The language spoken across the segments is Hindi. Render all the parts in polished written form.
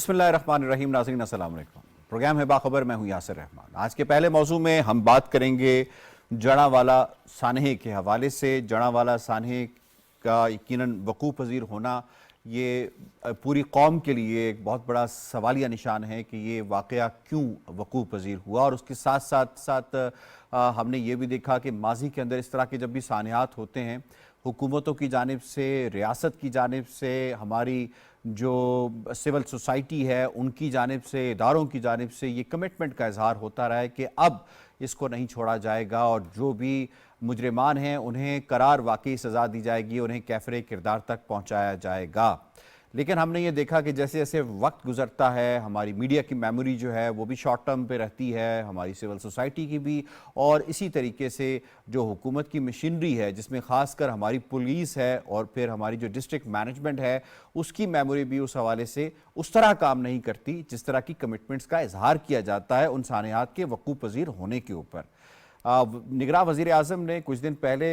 बिस्मिल्लाहिर्रहमानिर्रहीम। नाज़रीन अस्सलाम वालेकुम। प्रोग्राम है बाखबर, मैं हूं यासिर रहमान। आज के पहले मौजू में हम बात करेंगे जड़ावाला सानहे के हवाले से। जड़ावाला सानहे का यकीनन वकूफ़ पज़ीर होना ये पूरी कौम के लिए एक बहुत बड़ा सवालिया निशान है कि ये वाक़या क्यों वकूफ़ पज़ीर हुआ। और उसके साथ साथ हमने ये भी देखा कि माजी के अंदर इस तरह के जब भी सानहात होते हैं, हुकूमतों की जानिब से, रियासत की जानिब से, हमारी जो सिविल सोसाइटी है उनकी जानिब से, इदारों की जानिब से ये कमिटमेंट का इजहार होता रहा है कि अब इसको नहीं छोड़ा जाएगा और जो भी मुजरिमान हैं उन्हें करार वाकई सज़ा दी जाएगी, उन्हें कैफरे किरदार तक पहुँचाया जाएगा। लेकिन हमने ये देखा कि जैसे जैसे वक्त गुजरता है, हमारी मीडिया की मेमोरी जो है वो भी शॉर्ट टर्म पे रहती है, हमारी सिविल सोसाइटी की भी, और इसी तरीके से जो हुकूमत की मशीनरी है जिसमें ख़ासकर हमारी पुलिस है और फिर हमारी जो डिस्ट्रिक्ट मैनेजमेंट है उसकी मेमोरी भी उस हवाले से उस तरह काम नहीं करती जिस तरह की कमिटमेंट्स का इजहार किया जाता है उन सानहात के वकूफ़ पज़ीर होने के ऊपर। निगरान वज़ीर आज़म ने कुछ दिन पहले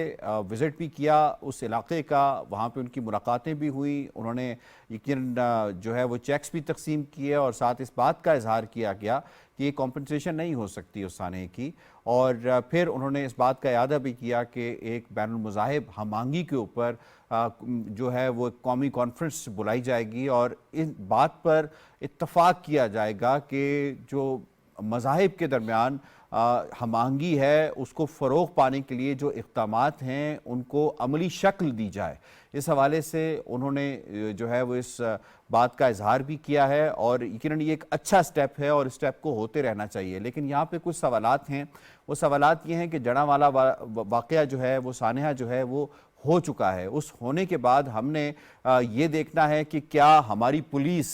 विज़िट भी किया उस इलाके का, वहाँ पे उनकी मुलाकातें भी हुई। उन्होंने यकीन जो है वो चेक्स भी तकसीम किए और साथ इस बात का इजहार किया गया कि ये कॉम्पनसेशन नहीं हो सकती उस सानहे की। और फिर उन्होंने इस बात का इरादा भी किया कि एक बैनुल मज़ाहिब हमांगी के ऊपर जो है वो कौमी कॉन्फ्रेंस बुलाई जाएगी और इस बात पर इत्तफ़ाक़ किया जाएगा कि जो मज़ाहिब के दरमियान हमांगी है उसको फ़रोग़ पाने के लिए जो इक़दामात हैं उनको अमली शक्ल दी जाए। इस हवाले से उन्होंने जो है वो इस बात का इजहार भी किया है और यकीनन ये एक अच्छा स्टेप है और इस स्टेप को होते रहना चाहिए। लेकिन यहाँ पे कुछ सवालात हैं। वो सवालात ये हैं कि जड़ावाला वाक़या जो है वो सानहा जो है वो हो चुका है। उस होने के बाद हमने ये देखना है कि क्या हमारी पुलिस,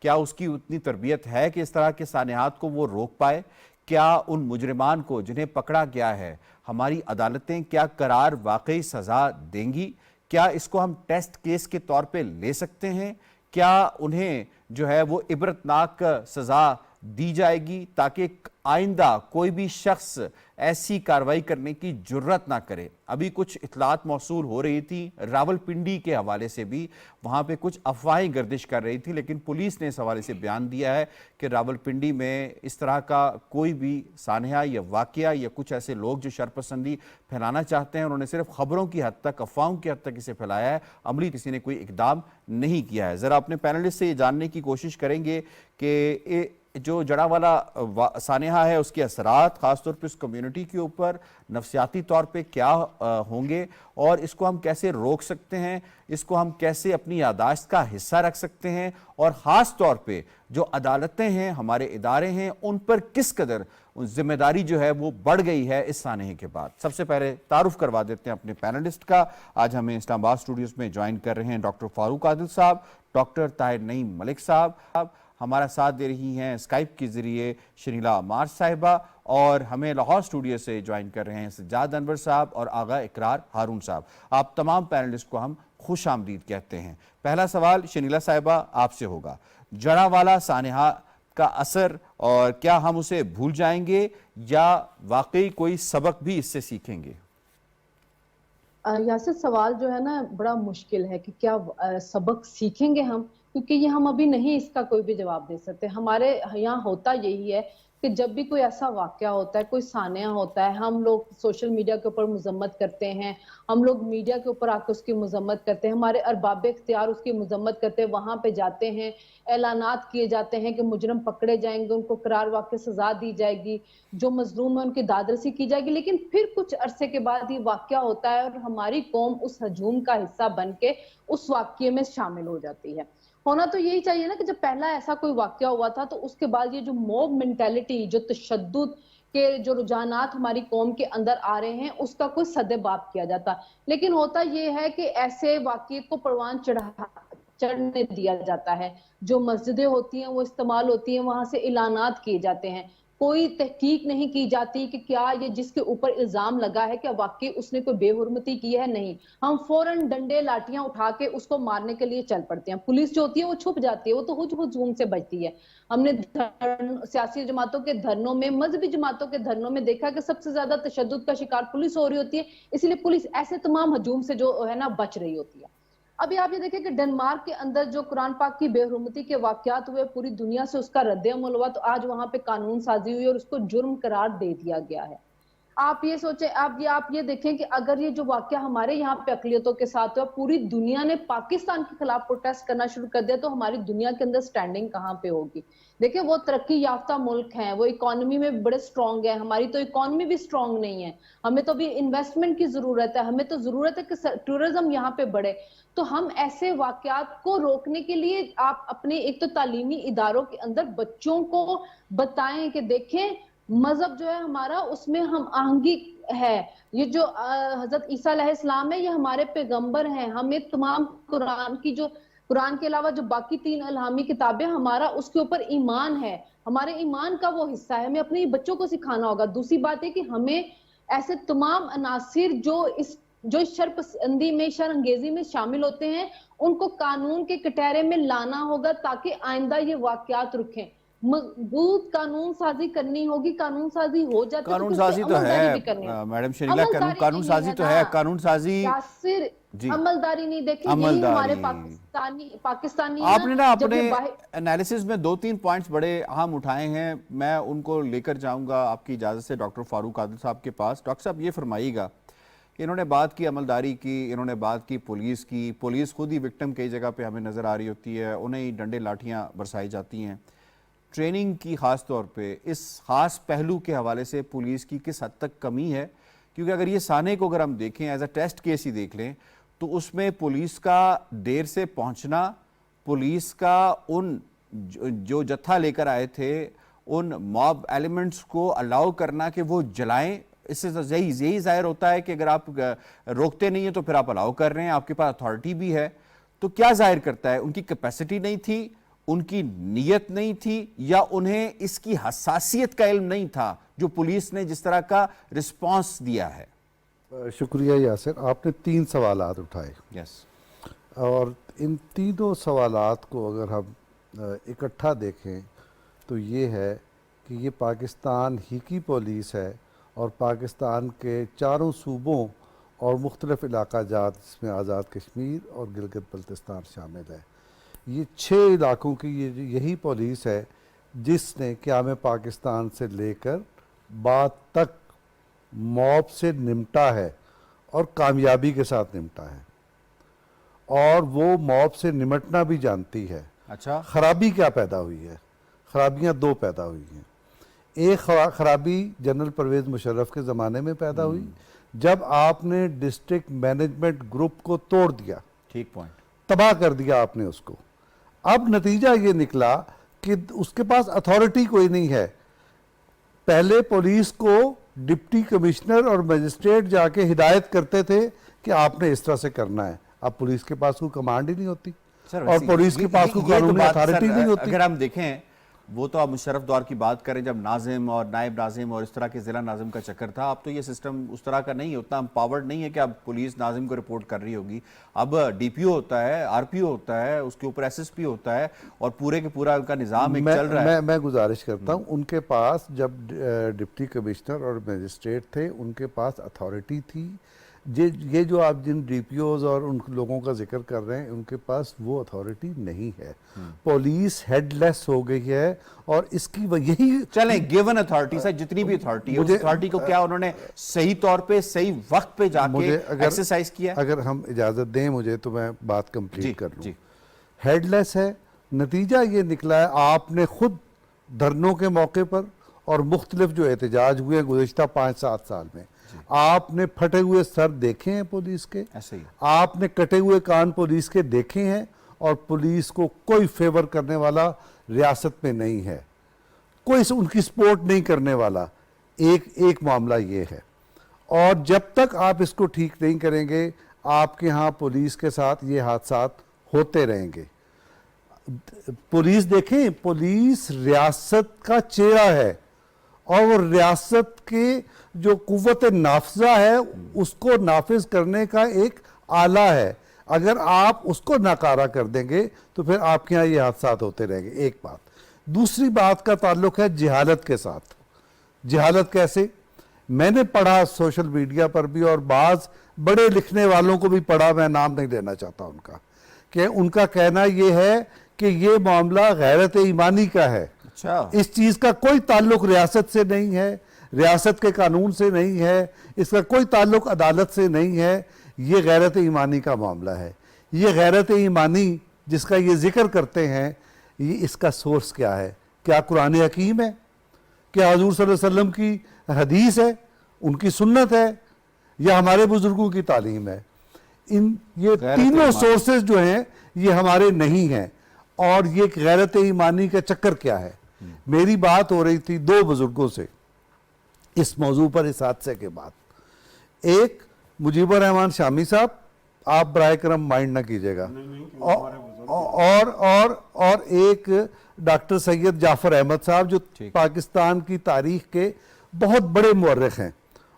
क्या उसकी उतनी तरबियत है कि इस तरह के सानहात को वो रोक पाए। क्या उन मुजरिमान को जिन्हें पकड़ा गया है हमारी अदालतें क्या करार वाकई सज़ा देंगी। क्या इसको हम टेस्ट केस के तौर पे ले सकते हैं। क्या उन्हें जो है वो इबरतनाक सज़ा दी जाएगी ताकि आइंदा कोई भी शख्स ऐसी कार्रवाई करने की जुर्रत ना करे। अभी कुछ इतलात मौसूल हो रही थी रावलपिंडी के हवाले से भी, वहाँ पे कुछ अफवाहें गर्दिश कर रही थी, लेकिन पुलिस ने इस हवाले से बयान दिया है कि रावलपिंडी में इस तरह का कोई भी सानहा या वाक़या या कुछ ऐसे लोग जो शरपसंदी फैलाना चाहते हैं उन्होंने सिर्फ खबरों की हद तक, अफवाहों की हद तक इसे फैलाया है, अमली किसी ने कोई इकदाम नहीं किया है। ज़रा अपने पैनलिस्ट से ये जानने की कोशिश करेंगे कि जो जड़ावाला सानहा है उसके असरात ख़ासतौर पर इस कम्युनिटी के ऊपर नफसियाती तौर पे क्या होंगे और इसको हम कैसे रोक सकते हैं, इसको हम कैसे अपनी यादाश्त का हिस्सा रख सकते हैं और ख़ास तौर पे जो अदालतें हैं, हमारे इदारे हैं, उन पर किस कदर जिम्मेदारी जो है वो बढ़ गई है इस सानहे के बाद। सबसे पहले तारुफ करवा देते हैं अपने पैनलिस्ट का। आज हमें इस्लामाबाद स्टूडियोज़ में ज्वाइन कर रहे हैं डॉक्टर फारूक आदिल साहब, डॉक्टर ताहिर नईम मलिक साहब, हमारा साथ दे रही हैं स्काइप के ज़रिए शनीला अमार साहिबा, और हमें लाहौर स्टूडियो से ज्वाइन कर रहे हैं सज्जाद अनवर साहब और आगा इकरार हारून साहब। आप तमाम पैनलिस्ट को हम खुश आमदीद कहते हैं। पहला सवाल शनीला साहिबा आपसे होगा, जड़ावाला सानहा का असर और क्या हम उसे भूल जाएंगे या वाकई कोई सबक भी इससे सीखेंगे। यासिर, सवाल जो है ना बड़ा मुश्किल है कि क्या सबक सीखेंगे हम, क्योंकि ये हम अभी नहीं इसका कोई भी जवाब दे सकते। हमारे यहाँ होता यही है कि जब भी कोई ऐसा वाकया होता है, कोई सानहा होता है, हम लोग सोशल मीडिया के ऊपर मजम्मत करते हैं, हम लोग मीडिया के ऊपर आकर उसकी मजम्मत करते हैं, हमारे अरबाब इख्तियार उसकी मजम्मत करते हैं, वहां पे जाते हैं, ऐलानात किए जाते हैं कि मुजरम पकड़े जाएंगे, उनको करार वाकई सजा दी जाएगी, जो मजलूम है उनकी दादरसी की जाएगी। लेकिन फिर कुछ अरसे के बाद ये वाकया होता है और हमारी कौम उस हजूम का हिस्सा बन के उस वाकये में शामिल हो जाती है। होना तो यही चाहिए ना कि जब पहला ऐसा कोई वाकया हुआ था तो उसके बाद ये जो मॉब मेंटेलिटी, जो तशद्दुद के जो रुझानात हमारी कौम के अंदर आ रहे हैं, उसका कोई सदेबाप किया जाता। लेकिन होता ये है कि ऐसे वाकये को परवान चढ़ने दिया जाता है। जो मस्जिदें होती हैं वो इस्तेमाल होती हैं, वहां से इलानात किए जाते हैं, कोई तहकीक नहीं की जाती कि क्या ये जिसके ऊपर इल्जाम लगा है क्या वाकई उसने कोई बेहुरमती की है। नहीं, हम फौरन डंडे लाठियां उठा के उसको मारने के लिए चल पड़ते हैं। पुलिस जो होती है वो छुप जाती है, वो तो हुजूम से बचती है। हमने सियासी जमातों के धरनों में, मजहबी जमातों के धरनों में देखा कि सबसे ज्यादा तशद्दुद का शिकार पुलिस हो रही होती है, इसलिए पुलिस ऐसे तमाम हजूम से जो है ना बच रही होती है। अभी आप ये देखिए कि डेनमार्क के अंदर जो कुरान पाक की बेहुरमती के वाकयात हुए, पूरी दुनिया से उसका रद्द-ए-अमल हुआ, तो आज वहां पे कानून साजी हुई और उसको जुर्म करार दे दिया गया है। आप ये सोचे, आप ये देखें कि अगर ये जो वाकया हमारे यहाँ पे अकलियतों के साथ हुआ, पूरी दुनिया ने पाकिस्तान के खिलाफ प्रोटेस्ट करना शुरू कर दिया, तो हमारी दुनिया के अंदर स्टैंडिंग कहाँ पे होगी? देखिए, वो तरक्की याफ्ता मुल्क हैं, वो इकोनॉमी में बड़े स्ट्रांग है, हमारी तो इकोनॉमी भी स्ट्रांग नहीं है। हमें तो भी इन्वेस्टमेंट की जरूरत है, हमें तो जरूरत है कि टूरिज्म यहाँ पे बढ़े। तो हम ऐसे वाकयात को रोकने के लिए आप अपने एक तो तालीमी इदारों के अंदर बच्चों को बताएं कि देखें, मजहब जो है हमारा, उसमें हम आहंगी है। ये जो हजरत ईसा अलैहिस्सलाम है, ये हमारे पैगंबर हैं। हमें तमाम कुरान के अलावा जो बाकी 3 इल्हामी किताबें, हमारा उसके ऊपर ईमान है, हमारे ईमान का वो हिस्सा है, हमें अपने बच्चों को सिखाना होगा। दूसरी बात है कि हमें ऐसे तमाम अनासिर जो शरपसंदी में, शरअंगेजी में शामिल होते हैं, उनको कानून के कटहरे में लाना होगा, ताकि आइंदा ये वाकयात रुकें। मजबूत कानून साजी करनी होगी। कानून साजी हो जाती कानून तो साजी तो है भी करनी है। मैडम शरीला, अमलदारी कानून नहीं साजी तो है, कानून साजी यासिर, जी, अमलदारी नहीं। देखिए, यही हमारे पाकिस्तानी आपने ना जब अपने ये बाहर एनालिसिस में 2-3 पॉइंट्स बड़े अहम उठाए हैं, मैं उनको लेकर जाऊंगा आपकी इजाज़त से डॉक्टर फारूक आदिल साहब के पास। डॉक्टर साहब, ये फरमाइएगा कि इन्होंने बात की अमलदारी की, इन्होंने बात की पुलिस की। पुलिस खुद ही विक्टिम कई जगह पे हमें नज़र आ रही होती है, उन्हें ही डंडे लाठियाँ बरसाई जाती हैं। ट्रेनिंग की ख़ास तौर पे इस ख़ास पहलू के हवाले से पुलिस की किस हद तक कमी है? क्योंकि अगर ये साने को अगर हम देखें एज अ टेस्ट केस ही देख लें, तो उसमें पुलिस का देर से पहुंचना, पुलिस का उन जो जत्था लेकर आए थे उन मॉब एलिमेंट्स को अलाउ करना कि वो जलाएं, इससे तो यही जाहिर होता है कि अगर आप रोकते नहीं हैं तो फिर आप अलाउ कर रहे हैं, आपके पास अथॉरिटी भी है। तो क्या जाहिर करता है? उनकी कैपेसिटी नहीं थी, उनकी नीयत नहीं थी, या उन्हें इसकी हसासियत का इल्म नहीं था जो पुलिस ने जिस तरह का रिस्पांस दिया है? शुक्रिया यासिर, आपने 3 सवालात उठाए। यस, और इन तीनों सवालात को अगर हम इकट्ठा देखें तो ये है कि ये पाकिस्तान ही की पुलिस है, और पाकिस्तान के चारों सूबों और मुख्तलिफ इलाका जात, जिसमें आज़ाद कश्मीर और गिलगित बल्तिस्तान शामिल है, ये 6 इलाकों की यही पुलिस है जिसने क़याम पाकिस्तान से लेकर बाद तक मॉब से निपटा है, और कामयाबी के साथ निपटा है, और वो मॉब से निमटना भी जानती है। अच्छा, खराबी क्या पैदा हुई है? खराबियाँ 2 पैदा हुई हैं। एक खराबी जनरल परवेज़ मुशर्रफ के ज़माने में पैदा हुई, जब आपने डिस्ट्रिक्ट मैनेजमेंट ग्रुप को तोड़ दिया, ठीक पॉइंट, तबाह कर दिया आपने उसको। अब नतीजा ये निकला कि उसके पास अथॉरिटी कोई नहीं है। पहले पुलिस को डिप्टी कमिश्नर और मजिस्ट्रेट जाके हिदायत करते थे कि आपने इस तरह से करना है। अब पुलिस के पास कोई कमांड ही नहीं होती, और पुलिस के पास कोई कानूनी अथॉरिटी नहीं होती। अगर हम देखें, वो तो आप मुशर्रफ दौर की बात करें जब नाजिम और नायब नाजिम और इस तरह के जिला नाजिम का चक्कर था। अब तो ये सिस्टम उस तरह का नहीं है, उतना एम्पावर्ड नहीं है कि अब पुलिस नाजिम को रिपोर्ट कर रही होगी। अब डीपीओ होता है, आरपीओ होता है, उसके ऊपर एसएसपी होता है, और पूरे के पूरा उनका निज़ाम एक चल रहा है। मैं गुजारिश करता हूँ, उनके पास जब डिप्टी कमिश्नर और मजिस्ट्रेट थे, उनके पास अथॉरिटी थी। ये जो आप जिन डीपीओज और उन लोगों का जिक्र कर रहे हैं, उनके पास वो अथॉरिटी नहीं है। पुलिस हेडलेस हो गई है, और इसकी यही चलें, गिवन अथॉरिटी से जितनी भी अथॉरिटी है, उस अथॉरिटी को क्या उन्होंने सही तौर पे सही वक्त पे जाके एक्सरसाइज किया? अगर हम इजाजत दें मुझे तो मैं बात कंप्लीट कर लूं। जी, हेडलेस है। नतीजा ये निकला है, आपने खुद धरनों के मौके पर और मुख्तलिफ जो एहतजाज हुए गुज़िश्ता 5-7 साल में, आपने फटे हुए सर देखे हैं पुलिस के, ऐसे ही आपने कटे हुए कान पुलिस के देखे हैं, और पुलिस को कोई फेवर करने वाला रियासत में नहीं है, कोई उनकी सपोर्ट नहीं करने वाला। एक मामला ये है, और जब तक आप इसको ठीक नहीं करेंगे, आपके यहाँ पुलिस के साथ ये हादसात होते रहेंगे। पुलिस देखें, पुलिस रियासत का चेहरा है, और वो रियासत के जो कुव्वत नाफजा है उसको नाफिज करने का एक आला है। अगर आप उसको नाकारा कर देंगे तो फिर आपके यहाँ ये हादसात होते रहेंगे। एक बात। दूसरी बात का ताल्लुक है जिहालत के साथ। जिहालत कैसे? मैंने पढ़ा सोशल मीडिया पर भी, और बाज बड़े लिखने वालों को भी पढ़ा, मैं नाम नहीं लेना चाहता उनका, कि उनका कहना ये है कि ये मामला गैरत ईमानी का है। अच्छा, इस चीज का कोई ताल्लुक रियासत से नहीं है, रियासत के कानून से नहीं है, इसका कोई ताल्लुक अदालत से नहीं है, ये गैरत ईमानी का मामला है। ये गैरत ईमानी जिसका ये जिक्र करते हैं, ये इसका सोर्स क्या है? क्या कुरान हकीम है? क्या हजूर सल्लल्लाहु अलैहि वसल्लम की हदीस है, उनकी सुन्नत है, या हमारे बुजुर्गों की तालीम है? ये तीनों सोर्सेज जो हैं ये हमारे नहीं हैं। और ये गैरत ईमानी का चक्कर क्या है? मेरी बात हो रही थी दो बुजुर्गों से इस मौजू पर इस हादसे के बाद। एक मुजीबुर रहमान शामी साहब, आप बराए करम माइंड ना कीजिएगा, और एक डॉक्टर सैयद जाफर अहमद साहब जो पाकिस्तान की तारीख के बहुत बड़े मुअर्रिख हैं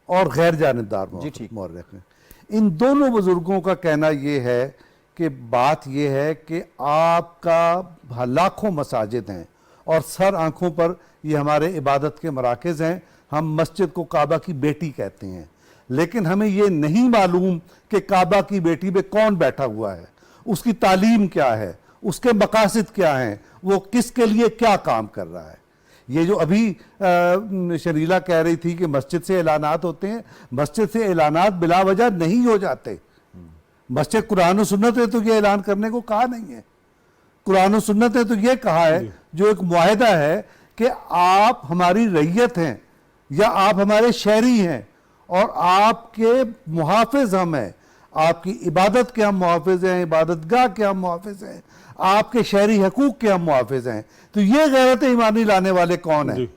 और गैर जानिबदार मुअर्रिख हैं। इन दोनों बुजुर्गों का कहना यह है कि बात यह है कि आपका लाखों मसाजिद हैं और सर आंखों पर ये हमारे इबादत के मराकज़ हैं। हम मस्जिद को काबा की बेटी कहते हैं, लेकिन हमें ये नहीं मालूम कि काबा की बेटी में कौन बैठा हुआ है, उसकी तालीम क्या है, उसके मकासद क्या हैं, वो किसके लिए क्या काम कर रहा है। ये जो अभी शरीला कह रही थी कि मस्जिद से ऐलानात होते हैं, मस्जिद से ऐलानात बिला वजह नहीं हो जाते। मस्जिद कुरान और सुन्नत ने तो ये ऐलान करने को कहा नहीं है। कुरान और सुन्नत ने तो ये कहा है, जो एक मुआहदा है कि आप हमारी रैयत हैं या आप हमारे शहरी हैं और आपके मुहाफिज हम हैं, आपकी इबादत के हम मुहाफिज हैं, इबादतगाह के हम मुहाफिज हैं, आपके शहरी हकूक के हम मुहाफिज हैं। तो ये गैरत ईमानी लाने वाले कौन हैं?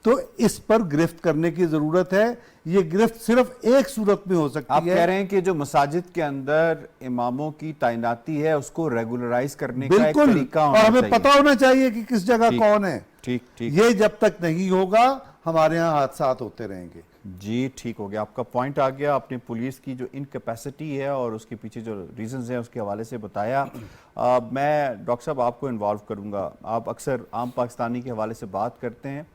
तो इस पर गिरफ्त करने की जरूरत है। ये गिरफ्त सिर्फ एक सूरत में हो सकती है। आप कह रहे हैं कि जो मसाजिद के अंदर इमामों की तैनाती है उसको रेगुलराइज करने का एक तरीका होना और हमें चाहिए। पता होना चाहिए कि किस जगह कौन है। ठीक ठीक, ये जब तक नहीं होगा हमारे यहाँ हादसा होते रहेंगे। जी ठीक हो गया, आपका पॉइंट आ गया। आपने पुलिस की जो इनकैपेसिटी है और उसके पीछे जो रीजंस हैं उसके हवाले से बताया। मैं डॉक्टर साहब आपको इन्वॉल्व करूंगा। आप अक्सर आम पाकिस्तानी के हवाले से बात करते हैं।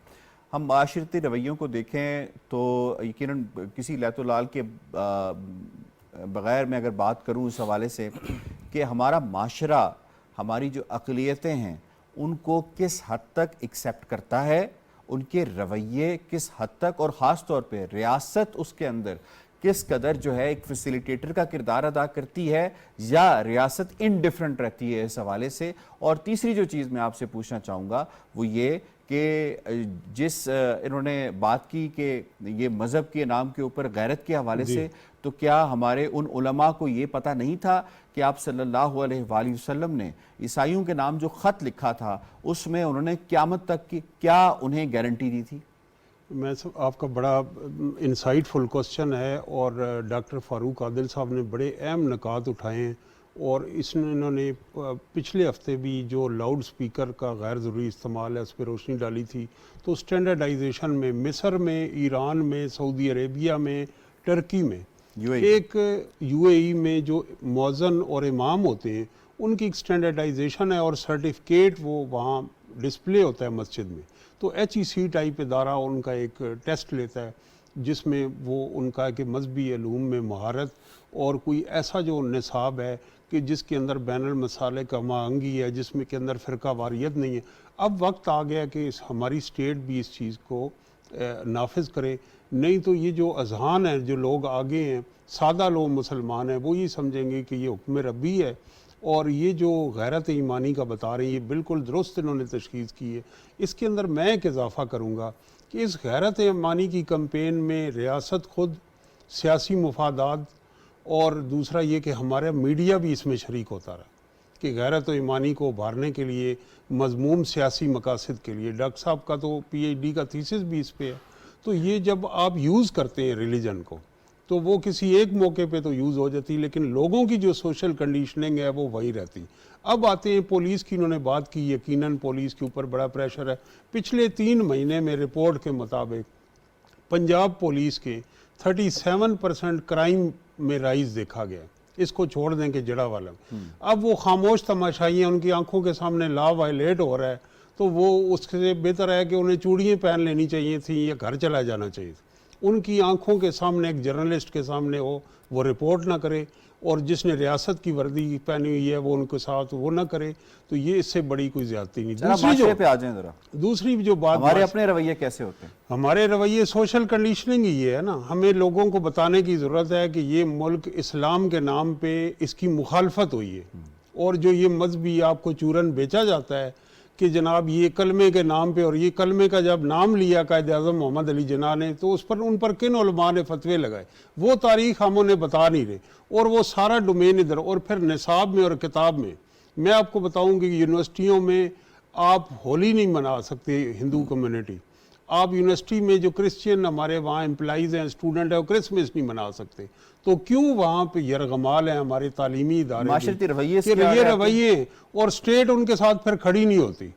हम माशरती रवैयों को देखें तो यकीनन किसी लैतुलाल के बग़ैर मैं अगर बात करूं इस हवाले से कि हमारा माशरा, हमारी जो अक़लियतें हैं उनको किस हद तक एक्सेप्ट करता है, उनके रवैये किस हद तक, और ख़ास तौर पे रियासत उसके अंदर किस कदर जो है एक फैसिलिटेटर का किरदार अदा करती है या रियासत इनडिफरेंट रहती है इस हवाले से। और तीसरी जो चीज़ मैं आपसे पूछना चाहूँगा वो ये कि जिस इन्होंने बात की कि ये मज़हब के नाम के ऊपर गैरत के हवाले से, तो क्या हमारे उन उलमा को ये पता नहीं था कि आप सल्लल्लाहु अलैहि वसल्लम ने ईसाइयों के नाम जो ख़त लिखा था उसमें उन्होंने क़यामत तक की क्या उन्हें गारंटी दी थी? मैं सब आपका बड़ा इंसाइटफुल क्वेश्चन है और डॉक्टर फ़ारूक आदिल साहब ने बड़े अहम निकात उठाए हैं। और इसने इन्होंने पिछले हफ्ते भी जो लाउड स्पीकर का गैर ज़रूरी इस्तेमाल है उस पर रोशनी डाली थी। तो स्टैंडर्डाइजेशन में मिस्र में, ईरान में, सऊदी अरेबिया में, टर्की में, एक यूएई में जो मौज़न और इमाम होते हैं उनकी एक स्टैंडर्डाइजेशन है और सर्टिफिकेट वो वहाँ डिस्प्ले होता है मस्जिद में। तो HEC टाइप इदारा उनका एक टेस्ट लेता है जिसमें वो उनका कि मजहबी इल्म में महारत और कोई ऐसा जो निसाब है कि जिसके अंदर बैनुल मसाले का मांगी है, जिसमें के अंदर फ़िरका वारियत नहीं है। अब वक्त आ गया कि हमारी स्टेट भी इस चीज़ को नाफिज करे, नहीं तो ये जो अजहान है, जो लोग आगे हैं, सादा लोग मुसलमान हैं, वो ये समझेंगे कि ये हुक्म रब्बी है। और ये जो गैरत ईमानी का बता रहे हैं ये बिल्कुल दुरुस्त इन्होंने तशख़ीस की है। इसके अंदर मैं एक इजाफ़ा करूँगा कि इस गैरत ईमानी की कैंपेन में रियासत खुद, सियासी मुफादात और दूसरा ये कि हमारा मीडिया भी इसमें शरीक होता रहा कि गैरत ईमानी को उभारने के लिए मज़मूम सियासी मकासद के लिए। डॉक्टर साहब का तो PhD का थीसिस भी इस पे है। तो ये जब आप यूज़ करते हैं रिलीजन को तो वो किसी एक मौके पे तो यूज़ हो जाती, लेकिन लोगों की जो सोशल कंडीशनिंग है वो वही रहती। अब आते हैं पुलिस की, इन्होंने बात की, यकीनन पुलिस के ऊपर बड़ा प्रेशर है। पिछले 3 महीने में रिपोर्ट के मुताबिक पंजाब पुलिस के 37% क्राइम में राइज देखा गया। इसको छोड़ दें कि जड़ा वाला, अब वो खामोश तमाशाई हैं, उनकी आंखों के सामने लॉ वायलेट हो रहा है तो वो उससे बेहतर है कि उन्हें चूड़ियाँ पहन लेनी चाहिए थी या घर चला जाना चाहिए था। उनकी आंखों के सामने एक जर्नलिस्ट के सामने वो रिपोर्ट ना करे और जिसने रियासत की वर्दी पहनी हुई है वो उनके साथ वो ना करे, तो ये इससे बड़ी कोई ज्यादती नहीं। माशरे पे आ जाएं जरा, दूसरी जो बात, हमारे अपने रवैये कैसे होते हैं? हमारे रवैये सोशल कंडीशनिंग ही है ना। हमें लोगों को बताने की ज़रूरत है कि ये मुल्क इस्लाम के नाम पे इसकी मुखालफत हुई है, और जो ये मजहबी आपको चूरन बेचा जाता है कि जनाब ये कलमे के नाम पे, और ये कलमे का जब नाम लिया कायद आज़म मोहम्मद अली जिन्ना ने, तो उस पर उन पर किन उलमा ने फतवे लगाए, वो तारीख हम उन्हें बता नहीं रहे, और वो सारा डोमेन इधर। और फिर निसाब में और किताब में मैं आपको बताऊं कि यूनिवर्सिटियों में आप होली नहीं मना सकते हिंदू कम्युनिटी, आप यूनिवर्सिटी में जो क्रिश्चियन हमारे वहाँ एम्प्लॉइज़ हैं, स्टूडेंट हैं, वो क्रिसमस नहीं मना सकते। तो क्यों वहाँ पे यरगमाल है हमारे तालीमी इदारे, माशरती रवैये से ये रवैये, और स्टेट उनके साथ फिर खड़ी नहीं होती।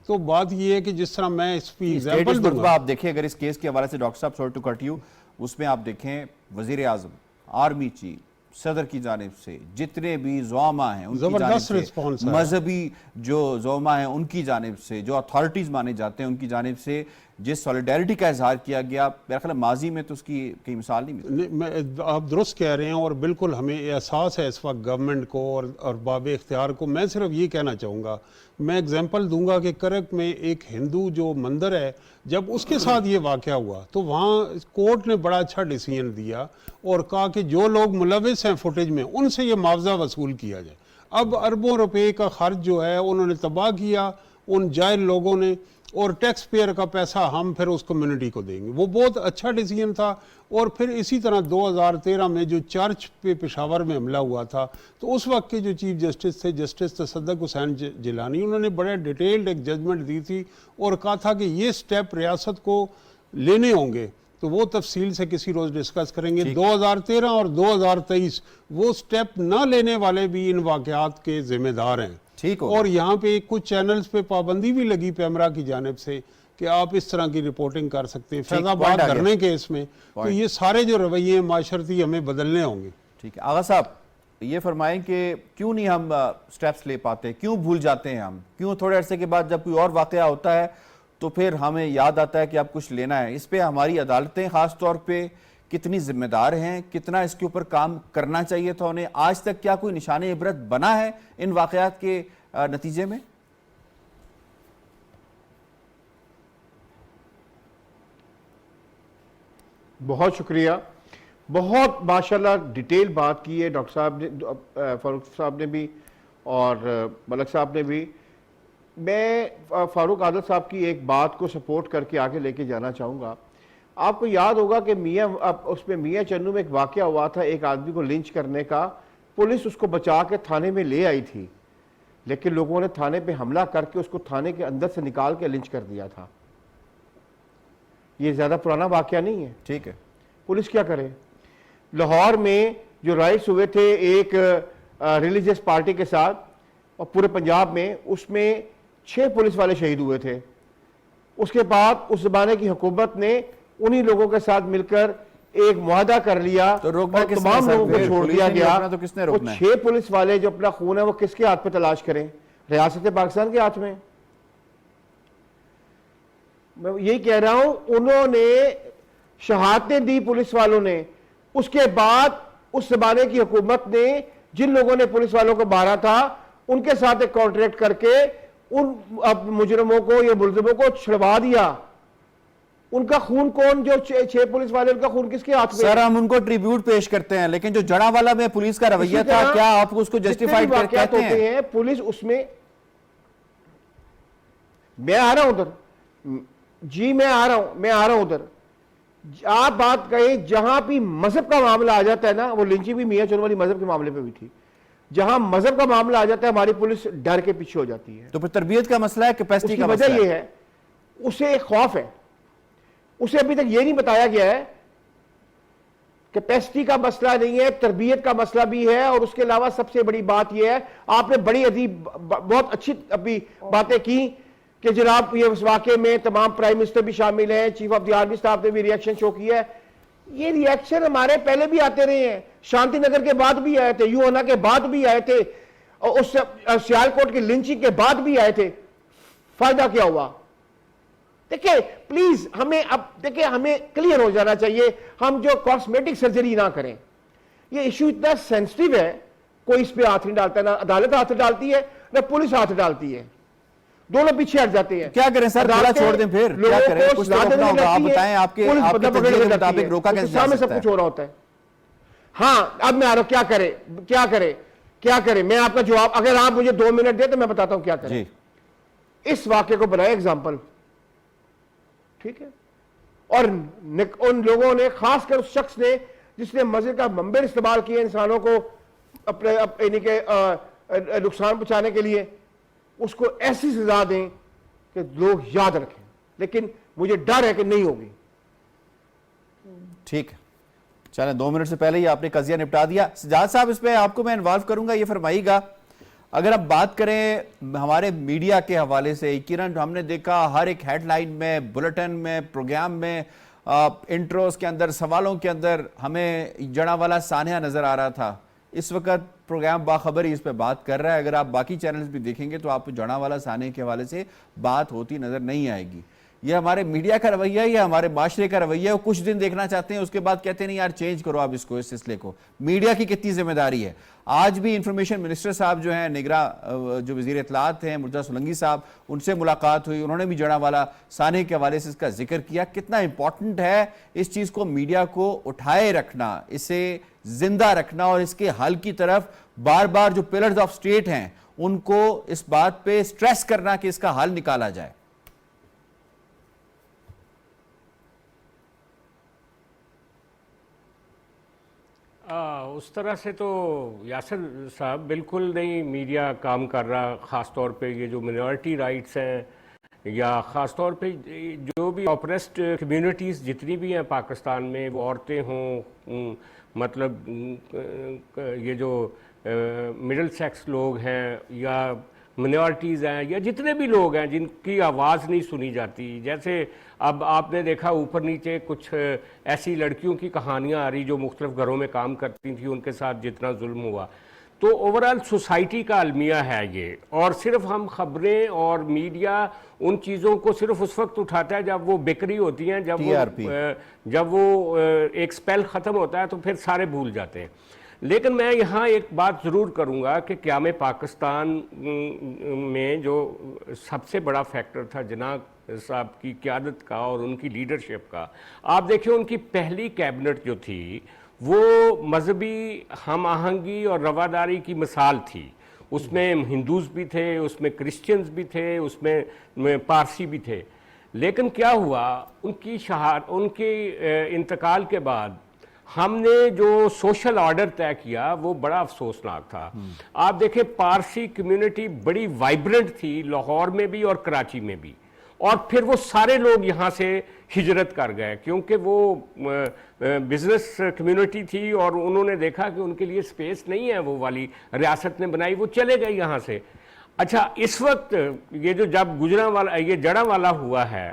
तो बात ये है कि जिस तरह मैं इस पर एग्जाम्पल दूंगा, आप देखें अगर इस केस के हवाले से, डॉक्टर साहब सॉरी टू कट यू, उसमें आप देखें वजीर आजम, आर्मी चीफ, सदर की जानिब से जितने भी ज़ोमा हैं उनकी जबरदस्त जानिब रिस्पॉन्स से, है। मजहबी जो ज़ोमा हैं उनकी जानिब से, जो अथॉरिटीज़ माने जाते हैं उनकी जानिब से जिस सॉलिडारिटी का इजहार किया गया, मेरा ख्याल है माजी में तो उसकी कई मिसाल नहीं मिली। आप दुरुस्त कह रहे हैं, और बिल्कुल हमें एहसास है इस वक्त गवर्नमेंट को और बाब इख्तियार को। मैं सिर्फ ये कहना चाहूँगा, मैं एग्जांपल दूंगा कि करक में एक हिंदू जो मंदिर है, जब उसके साथ ये वाक़या हुआ तो वहाँ कोर्ट ने बड़ा अच्छा डिसीजन दिया और कहा कि जो लोग मुलविस हैं फुटेज में, उनसे ये मुआवजा वसूल किया जाए। अब अरबों रुपए का खर्च जो है उन्होंने तबाह किया उन जाहिल लोगों ने, और टैक्स पेयर का पैसा हम फिर उस कम्युनिटी को देंगे। वो बहुत अच्छा डिसीजन था। और फिर इसी तरह 2013 में जो चर्च पे पेशावर में हमला हुआ था, तो उस वक्त के जो चीफ जस्टिस थे, जस्टिस तसद्दुक़ हुसैन जिलानी, उन्होंने बड़े डिटेल्ड एक जजमेंट दी थी और कहा था कि ये स्टेप रियासत को लेने होंगे। तो वो तफसील से किसी रोज़ डिस्कस करेंगे। 2013 और 2023 वो स्टेप ना लेने वाले भी इन वाक़यात के जिम्मेदार हैं। ठीक हो। और यहाँ पे कुछ चैनल्स पे पाबंदी भी लगी पैमरा की जानिब से कि आप इस तरह की रिपोर्टिंग कर सकते हैं फैजाबाद धरने केस में। तो ये सारे जो रवैये माशरती हमें बदलने होंगे। ठीक है आगा साहब, ये फरमाएं कि क्यों नहीं हम स्टेप्स ले पाते, क्यों भूल जाते हैं हम, क्यों थोड़े अरसे के बाद जब कोई और वाक़या होता है तो फिर हमें याद आता है कि अब कुछ लेना है। इस पे हमारी अदालतें ख़ास तौर पे कितनी जिम्मेदार हैं, कितना इसके ऊपर काम करना चाहिए था उन्हें? आज तक क्या कोई निशान इबरत बना है इन वाक़यात के नतीजे में? बहुत शुक्रिया, बहुत माशाल्लाह डिटेल बात की है डॉक्टर साहब ने, फारूक साहब ने भी और मलक साहब ने भी। मैं फारूक आदिल साहब की एक बात को सपोर्ट करके आगे लेके जाना चाहूँगा। आपको याद होगा कि उसमें मियाँ चन्नू में एक वाक़या हुआ था, एक आदमी को लिंच करने का। पुलिस उसको बचा के थाने में ले आई थी, लेकिन लोगों ने थाने पे हमला करके उसको थाने के अंदर से निकाल के लिंच कर दिया था। ये ज़्यादा पुराना वाक़या नहीं है। ठीक है, पुलिस क्या करे? लाहौर में जो राइट्स हुए थे एक रिलीजियस पार्टी के साथ और पूरे पंजाब में, उसमें 6 पुलिस वाले शहीद हुए थे। उसके बाद उस ज़माने की हुकूमत ने उन्हीं लोगों के साथ मिलकर एक मुआहदा कर लिया तो रोकना और किसने तमाम सर? लोगों को फिर छोड़ पुलिस दिया ने नहीं गया। रोकना तो किसने वो रोकना है? 6 पुलिस वाले जो अपना खून है वो किसके हाथ पे तलाश करें? रियासत पाकिस्तान के हाथ में। मैं यही कह रहा हूं, उन्होंने शहादतें दी पुलिस वालों ने। उसके बाद उस जमाने की हुकूमत ने जिन लोगों ने पुलिस वालों को मारा था उनके साथ एक कॉन्ट्रैक्ट करके उन अब मुजरिमों को या मुलजिमों को छुड़वा दिया। उनका खून कौन, जो 6 पुलिस वाले, उनका खून किसके हाथ में? सर हम उनको ट्रिब्यूट पेश करते हैं, लेकिन जो जड़ावाला में पुलिस का रवैया था, क्या आप उसको जस्टिफाइड कहते हैं? पुलिस उसमें, मैं आ रहा हूं उधर जी, मैं आ रहा हूं उधर। आप बात कहें, जहां भी मजहब का मामला आ जाता है ना, वो लिंची भी मियां चुन वाली मजहब के मामले पे भी थी, जहां मजहब का मामला आ जाता है हमारी पुलिस डर के पीछे हो जाती है। तो फिर तरबियत का मसला है, कैपेसिटी का वजह मसला यह है, उसे एक खौफ है। उसे अभी तक यह नहीं बताया गया है, कैपेसिटी का मसला नहीं है, तरबियत का मसला भी है। और उसके अलावा सबसे बड़ी बात यह है, आपने बड़ी अजीब, बहुत अच्छी अभी बातें की कि जनाब ये उस वाक़े में तमाम प्राइम मिनिस्टर भी शामिल हैं, chief of the army staff ने भी रिएक्शन शो किया है। ये रिएक्शन हमारे पहले भी आते रहे हैं, शांति नगर के बाद भी आए थे, यूहन्ना के बाद भी आए थे, और उस सियालकोट की लिंचिंग के बाद भी आए थे। फायदा क्या हुआ? देखिए प्लीज, हमें अब देखिए, हमें क्लियर हो जाना चाहिए, हम जो कॉस्मेटिक सर्जरी ना करें। ये इशू इतना सेंसिटिव है, कोई इस पे हाथ नहीं डालता, ना अदालत हाथ डालती है ना पुलिस हाथ डालती है, दोनों पीछे हट जाते हैं। क्या करें सर, थोड़ा छोड़ दें फिर, क्या करें, कुछ तो रोकना होगा। आप बताएं, आपके तजवीज़ के मुताबिक रोका कैसे जा सामने सकता सब है? कुछ हो रहा होता है। हाँ, अब मैं आ रहा हूं, क्या करे क्या करे क्या करे, मैं आपका जवाब, अगर आप मुझे 2 मिनट दे तो मैं बताता हूं क्या करें। जी, इस वाक्य को बनाए एग्जाम्पल, ठीक है, और उन लोगों ने, खासकर उस शख्स ने जिसने मस्जिद का मंदिर इस्तेमाल किया इंसानों को अपने यानी के नुकसान पहुंचाने के लिए, उसको ऐसी सजा दें कि लोग याद रखें। लेकिन मुझे डर है कि नहीं होगी। ठीक है, चलें, 2 मिनट से पहले ही आपने कजिया निपटा दिया। सजाद साहब, इस पे आपको मैं इन्वॉल्व करूंगा, ये फरमाइएगा, अगर आप बात करें हमारे मीडिया के हवाले से, किरण, हमने देखा हर एक हेडलाइन में, बुलेटिन में, प्रोग्राम में, इंट्रोस के अंदर, सवालों के अंदर हमें जड़ावाला सान्या नजर आ रहा था। इस वक्त प्रोग्राम बाखबर ही इस पे बात कर रहा है। अगर आप बाकी चैनल्स भी देखेंगे तो आपको जड़ावाला सान्या के हवाले से बात होती नजर नहीं आएगी। ये हमारे मीडिया का रवैया है या हमारे माशरे का रवैया है? कुछ दिन देखना चाहते हैं, उसके बाद कहते हैं नहीं यार चेंज करो आप इसको, इस सिलसिले को। मीडिया की कितनी जिम्मेदारी है? आज भी इंफॉर्मेशन मिनिस्टर साहब जो हैं, निगरा जो वज़ीर इत्तलात हैं मुर्तज़ा सोलंकी साहब, उनसे मुलाकात हुई, उन्होंने भी जड़ावाला सान्या के हवाले से इसका जिक्र किया। कितना इंपॉर्टेंट है इस चीज़ को मीडिया को उठाए रखना, इसे जिंदा रखना और इसके हल की तरफ बार बार जो पिलर्स ऑफ स्टेट हैं उनको इस बात पे स्ट्रेस करना कि इसका हल निकाला जाए। उस तरह से तो यासिर साहब बिल्कुल नहीं मीडिया काम कर रहा, ख़ास तौर पे ये जो मिनॉरिटी राइट्स हैं या ख़ास तौर पे जो भी ऑप्रेस्ड कम्युनिटीज़ जितनी भी हैं पाकिस्तान में, वो औरतें हों, मतलब ये जो मिडिल सेक्स लोग हैं या मिनॉरिटीज़ हैं या जितने भी लोग हैं जिनकी आवाज़ नहीं सुनी जाती। जैसे अब आपने देखा ऊपर नीचे कुछ ऐसी लड़कियों की कहानियाँ आ रही जो मुख्तलिफ घरों में काम करती थी, उनके साथ जितना जुल्म हुआ। तो ओवरऑल सोसाइटी का अलमिया है ये, और सिर्फ हम खबरें और मीडिया उन चीज़ों को सिर्फ उस वक्त उठाता है जब वो बिक्री होती हैं, जब वो एक स्पेल ख़त्म होता है तो फिर सारे भूल जाते हैं। लेकिन मैं यहाँ एक बात ज़रूर करूँगा कि क़याम पाकिस्तान में जो सबसे बड़ा फैक्टर था जिन्ना साहब की क़यादत का और उनकी लीडरशिप का, आप देखिए उनकी पहली कैबिनेट जो थी वो मजहबी हम आहंगी और रवादारी की मिसाल थी। उसमें हिंदूज़ भी थे, उसमें क्रिश्चियंस भी थे, उसमें पारसी भी थे। लेकिन क्या हुआ, उनके इंतकाल के बाद हमने जो सोशल ऑर्डर तय किया वो बड़ा अफसोसनाक था। आप देखें पारसी कम्युनिटी बड़ी वाइब्रेंट थी लाहौर में भी और कराची में भी, और फिर वो सारे लोग यहाँ से हिजरत कर गए क्योंकि वो बिजनेस कम्युनिटी थी और उन्होंने देखा कि उनके लिए स्पेस नहीं है, वो वाली रियासत ने बनाई, वो चले गए यहाँ से। अच्छा, इस वक्त ये जो जब गुजरांवाला ये जड़ांवाला हुआ है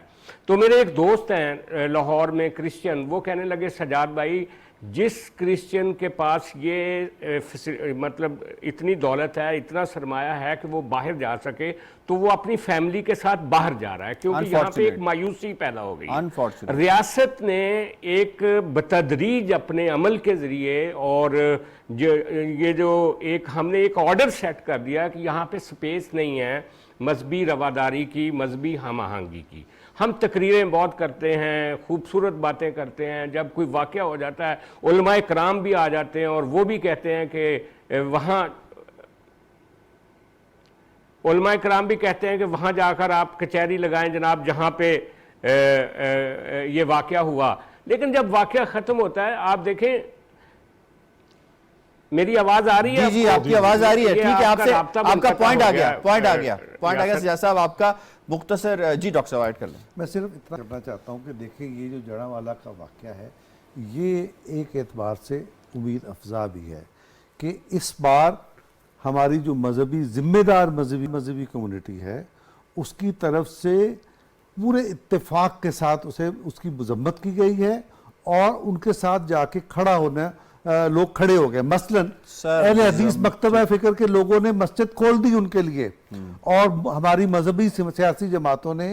तो मेरे एक दोस्त हैं लाहौर में क्रिश्चियन, वो कहने लगे सजाद भाई जिस क्रिश्चियन के पास ये मतलब इतनी दौलत है, इतना सरमाया है कि वो बाहर जा सके, तो वो अपनी फैमिली के साथ बाहर जा रहा है क्योंकि यहाँ पे एक मायूसी पैदा हो गई। रियासत ने एक बतदरीज अपने अमल के ज़रिए और ये जो एक हमने एक ऑर्डर सेट कर दिया कि यहाँ पे स्पेस नहीं है मजहबी रवादारी की, मजहबी हम आहंगी की। हम तकरीरें बहुत करते हैं, खूबसूरत बातें करते हैं, जब कोई वाक़या हो जाता है उलमाए कराम भी आ जाते हैं और वो भी कहते हैं कि वहाँ उलमाए कराम भी कहते हैं कि वहाँ जाकर आप कचहरी लगाएं जनाब जहाँ पे ये वाक़या हुआ। लेकिन जब वाक़या ख़त्म होता है, आप देखें, मेरी आवाज़ आ रही है? जी, आपकी आवाज़ आ रही है, ठीक है, आपका पॉइंट आ गया सजाद साहब, आपका मुख्तसर। जी डॉक्टर साहब ऐड कर लें। मैं सिर्फ इतना करना चाहता हूँ कि देखिए ये जो जड़ांवाला का वाक़या है ये एक एतबार से उम्मीद अफजा भी है कि इस बार हमारी जो मजहबी ज़िम्मेदार मजहबी कम्युनिटी है उसकी तरफ से पूरे इत्तेफाक के साथ उसकी मजम्मत की गई है और उनके साथ जाके खड़ा होना लोग खड़े हो गए। मसलन अहले हदीस मकतबा फ़िक्र के लोगों ने मस्जिद खोल दी उनके लिए और हमारी मजहबी सियासी जमातों ने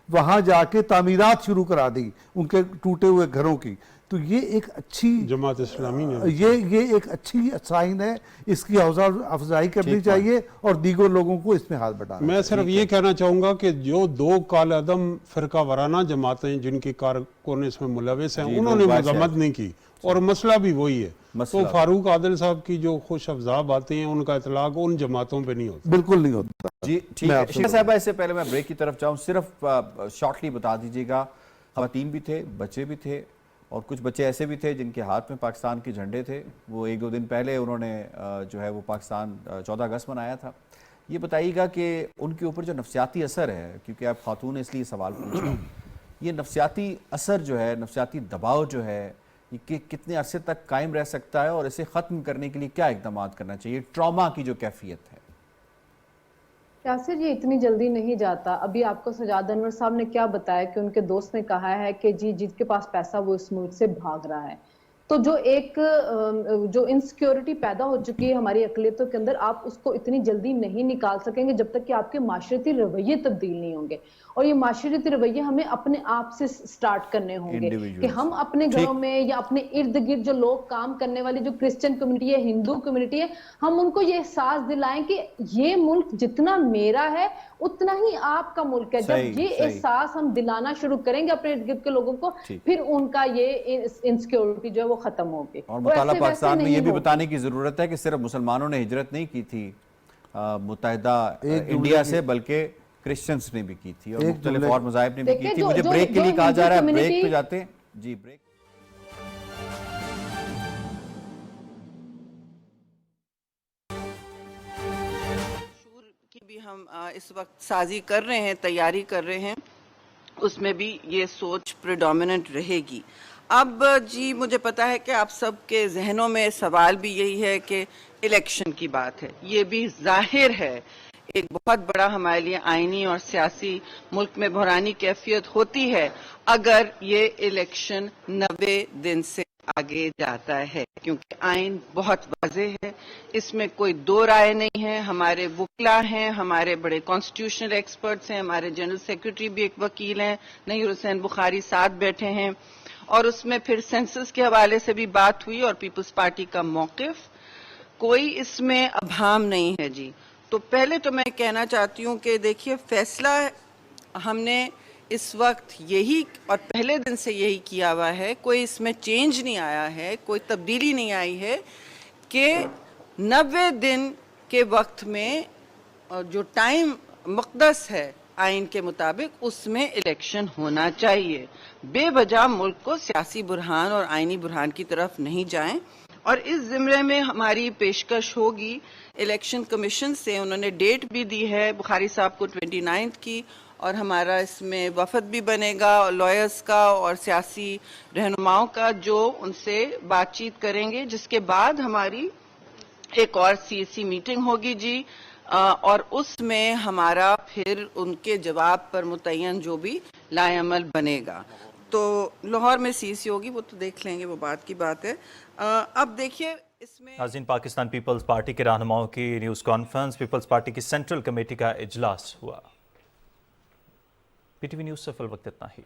वहाँ जाके तामीरात शुरू करा दी उनके टूटे हुए घरों की। तो ये एक अच्छी जमात इस्लामी ने ये एक अच्छी साइन है, इसकी हौसला अफजाई करनी चाहिए और दीगर लोगों को इसमें हाथ बटाना। मैं सिर्फ ये कहना चाहूँगा कि जो दो कालअदम फ़िरका वाराना जमातें जिनके कारकुन इसमें मुलविस हैं, जी, उन्होंने लोग मजम्मत नहीं की और मसला भी वही है। मसला तो फारूक आदिल साहब की जो खुश अफजा बातें हैं, उनका इतलाक उन जमातों पे नहीं होता। बिल्कुल नहीं होता। जी ठीक मैं है आपसे शिखा साहबा, इससे पहले मैं ब्रेक की तरफ जाऊं, सिर्फ शॉर्टली बता दीजिएगा, खवातीन भी थे, बच्चे भी थे और कुछ बच्चे ऐसे भी थे जिनके हाथ में पाकिस्तान के झंडे थे। वो एक दो दिन पहले उन्होंने जो है वो पाकिस्तान 14 अगस्त मनाया था। ये बताइएगा कि उनके ऊपर जो नफसियाती असर है, क्योंकि आप खातून हैं इसलिए सवाल पूछ रहा हूँ, ये नफसियाती असर जो है, नफसियाती दबाव जो है, ये कितने अरसे तक कायम रह सकता है और इसे ख़त्म करने के लिए क्या इकदाम करना चाहिए? ट्रॉमा की जो कैफियत है। यासिर, ये इतनी जल्दी नहीं जाता। अभी आपको सजाद अनवर साहब ने क्या बताया कि उनके दोस्त ने कहा है कि जी जिसके पास पैसा वो इस मुल्क से भाग रहा है। तो जो एक जो इनसिक्योरिटी पैदा हो चुकी है हमारी अकलियतों के अंदर, आप उसको इतनी जल्दी नहीं निकाल सकेंगे जब तक कि आपके माशरती रवैये तब्दील नहीं होंगे। और ये माशरती रवैये हमें अपने आप से स्टार्ट करने होंगे कि हम अपने घरों में या अपने इर्द गिर्द जो लोग काम करने वाली जो क्रिश्चियन कम्युनिटी है, हिंदू कम्युनिटी है, हम उनको ये एहसास दिलाएं कि ये मुल्क जितना मेरा है उतना ही आपका मुल्क है। जब ये एहसास हम दिलाना शुरू करेंगे अपने इर्द गिर्द के लोगों को, फिर उनका ये इनसिक्योरिटी जो है वो खत्म होगी। और मुताला पाकिस्तान में ये भी बताने की जरूरत है कि सिर्फ मुसलमानों ने हिजरत नहीं की थी मुत्तहिदा इंडिया से, बल्कि क्रिश्चियंस ने भी की थी और मुख्तलिफ और मज़ाहिब ने भी की थी। मुझे ब्रेक के लिए कहा जा रहा है, ब्रेक पे जाते हैं जी। ब्रेक की भी हम इस वक्त साजी कर रहे हैं, तैयारी कर रहे हैं, उसमें भी ये सोच प्रेडोमिनेंट रहेगी। अब जी मुझे पता है कि आप सबके जहनों में सवाल भी यही है कि इलेक्शन की बात है। ये भी जाहिर है एक बहुत बड़ा हमारे लिए आईनी और सियासी मुल्क में बहरानी कैफियत होती है अगर ये इलेक्शन 90 दिन से आगे जाता है, क्योंकि आइन बहुत वाज़ेह है, इसमें कोई दो राय नहीं है। हमारे वकील हैं, हमारे बड़े कॉन्स्टिट्यूशनल एक्सपर्ट्स हैं, हमारे जनरल सेक्रेटरी भी एक वकील हैं, नहीर हुसैन बुखारी साथ बैठे हैं, और उसमें फिर सेंसस के हवाले से भी बात हुई और पीपल्स पार्टी का मौकिफ, कोई इसमें अभाम नहीं है जी। तो पहले तो मैं कहना चाहती हूँ कि देखिए, फैसला हमने इस वक्त यही और पहले दिन से यही किया हुआ है, कोई इसमें चेंज नहीं आया है, कोई तब्दीली नहीं आई है कि 90 दिन के वक्त में जो टाइम मुक़द्दस है आइन के मुताबिक उसमें इलेक्शन होना चाहिए। बेवजह मुल्क को सियासी बुरहान और आइनी बुरहान की तरफ नहीं जाएं। और इस ज़िम्मे में हमारी पेशकश होगी इलेक्शन कमीशन से, उन्होंने डेट भी दी है बुखारी साहब को 29 की, और हमारा इसमें वफद भी बनेगा और लॉयर्स का और सियासी रहनुमाओं का जो उनसे बातचीत करेंगे, जिसके बाद हमारी एक और सीएसी मीटिंग होगी जी, और उसमें हमारा फिर उनके जवाब पर मुतय्यन जो भी लाएअमल बनेगा। तो लाहौर में सीएसी होगी, वो तो देख लेंगे, वो बात की बात है। अब देखिए इसमें नाज़रीन, पाकिस्तान पीपल्स पार्टी के रहनुमाओं की न्यूज़ कॉन्फ्रेंस, पीपल्स पार्टी की सेंट्रल कमेटी का इजलास हुआ। पीटीवी न्यूज़ से फिल वक्त इतना ही।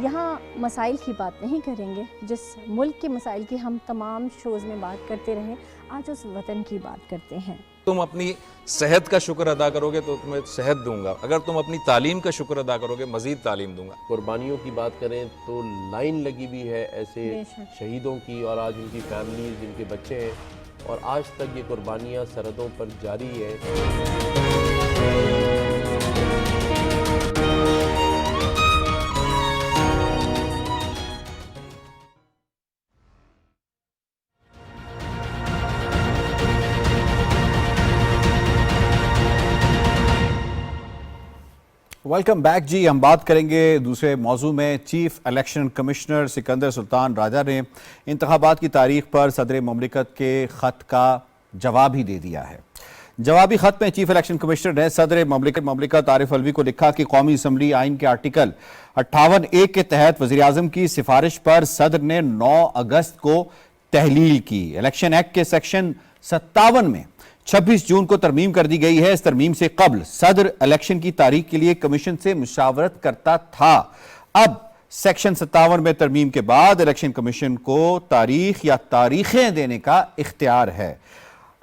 यहाँ मसाइल की बात नहीं करेंगे, जिस मुल्क के मसाइल की हम तमाम शोज़ में बात करते रहे, आज उस वतन की बात करते हैं। तुम अपनी सेहत का शुक्र अदा करोगे तो तुम्हें सेहत दूंगा, अगर तुम अपनी तालीम का शुक्र अदा करोगे मजीद तालीम दूंगा। कुर्बानियों की बात करें तो लाइन लगी हुई है ऐसे शहीदों की, और आज उनकी फैमिली जिनके बच्चे हैं, और आज तक ये कुर्बानियाँ सरहदों पर जारी है। वेलकम बैक जी। हम बात करेंगे दूसरे मौजू में। Chief election commissioner Sikandar Sultan Raja ने इंतखाबात की तारीख पर सदर मुमलिकत के ख़त का जवाब ही दे दिया है। जवाबी खत में चीफ इलेक्शन कमिश्नर ने सदर मुमलिकत आरिफ अलवी को लिखा कि कौमी असम्बली आइन के आर्टिकल 58A के तहत वज़ीर आज़म की सिफारिश पर सदर ने 9 अगस्त को तहलील की। इलेक्शन एक्ट के सेक्शन 57 में 26 जून को तरमीम कर दी गई है। इस तरमीम से कबल सदर इलेक्शन की तारीख के लिए कमीशन से मुशावरत करता था। अब सेक्शन 57 में तरमीम के बाद इलेक्शन कमीशन को तारीख या तारीखें देने का इख्तियार है।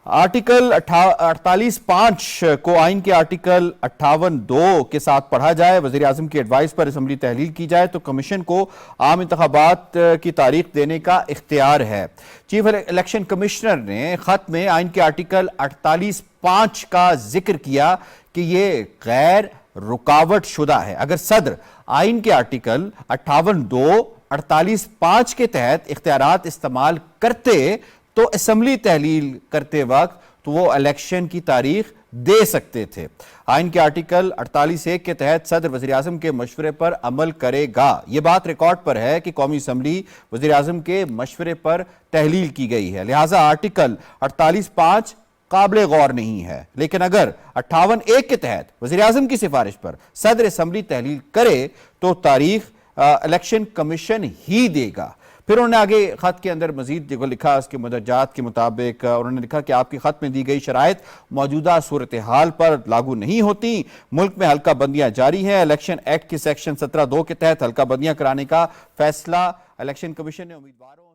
आर्टिकल 48(5) को आइन के आर्टिकल 58(2) के साथ पढ़ा जाए, वज़ीर आज़म की एडवाइस पर असम्बली तहलील की जाए तो कमीशन को आम इंतखाबात की तारीख देने का इख्तियार है। चीफ इलेक्शन कमिश्नर ने खत में आइन के आर्टिकल 48(5) का जिक्र किया कि ये गैर रुकावट शुदा है। अगर सदर आइन के आर्टिकल 58(2), 48(5) के तहत इख्तियारात इस्तेमाल करते तो असम्बली तहलील करते वक्त तो वो इलेक्शन की तारीख दे सकते थे। आइन के आर्टिकल 48(1) के तहत सदर वज़ीर आज़म के मशवरे पर अमल करेगा। ये बात रिकॉर्ड पर है कि कौमी असम्बली वज़ीर आज़म के मशवरे पर तहलील की गई है, लिहाजा आर्टिकल 48(5) काबिल गौर नहीं है। लेकिन अगर 58(1) के तहत वज़ीर आज़म की सिफारिश पर सदर असम्बली तहलील करे तो तारीख इलेक्शन कमीशन ही देगा। फिर उन्होंने आगे खत के अंदर मजीद देखो लिखा, उसके मुदज्जात के मुताबिक उन्होंने लिखा कि आपकी खत में दी गई शराइत मौजूदा सूरत हाल पर लागू नहीं होती। मुल्क में हल्का बंदियां जारी है। इलेक्शन एक्ट के सेक्शन 17(2) के तहत हल्का बंदियां कराने का फैसला इलेक्शन कमीशन ने उम्मीदवारों